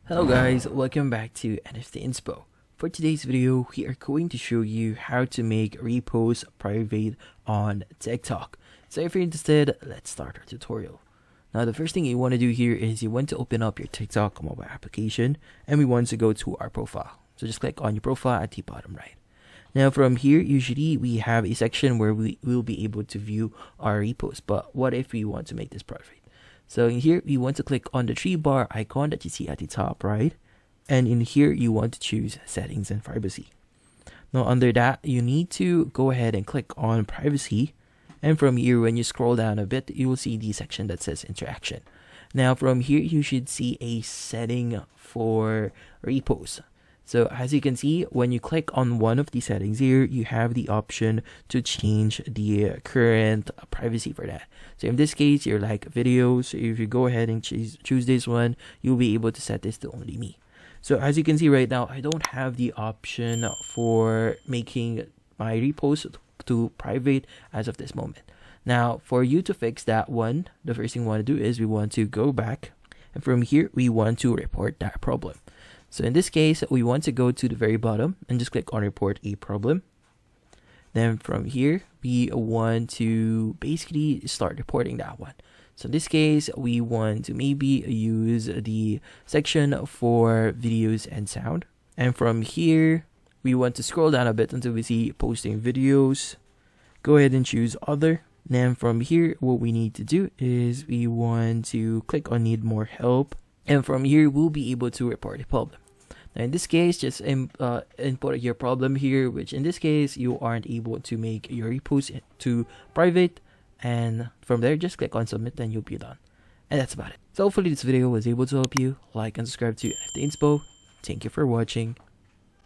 Hello guys, welcome back to NFT Inspo. For today's video, we are going to show you how to make reposts private on TikTok. So if you're interested, let's start our tutorial. Now the first thing you want to do here is you want to open up your TikTok mobile application and we want to go to our profile. So just click on your profile at the bottom right. Now from here, usually we have a section where we will be able to view our reposts, but what if we want to make this private? So in here, we want to click on the 3-bar icon that you see at the top right. And in here, you want to choose settings and privacy. Now under that, you need to go ahead and click on privacy. And from here, when you scroll down a bit, you will see the section that says interaction. Now from here, you should see a setting for reposts. So as you can see, when you click on one of the settings here, you have the option to change the current privacy for that. So in this case, you're like videos. So if you go ahead and choose this one, you'll be able to set this to only me. So as you can see right now, I don't have the option for making my repost to private as of this moment. Now, for you to fix that one, the first thing we want to do is we want to go back. And from here, we want to report that problem. So in this case, we want to go to the very bottom and just click on report a problem. Then from here, we want to basically start reporting that one. So in this case, we want to maybe use the section for videos and sound. And from here, we want to scroll down a bit until we see posting videos. Go ahead and choose other. Then from here, what we need to do is we want to click on need more help. And from here, we'll be able to report a problem. Now in this case, just input your problem here, which in this case, you aren't able to make your repost to private. And from there, just click on submit and you'll be done. And that's about it. So hopefully this video was able to help you. Like and subscribe to NFT Inspo. Thank you for watching.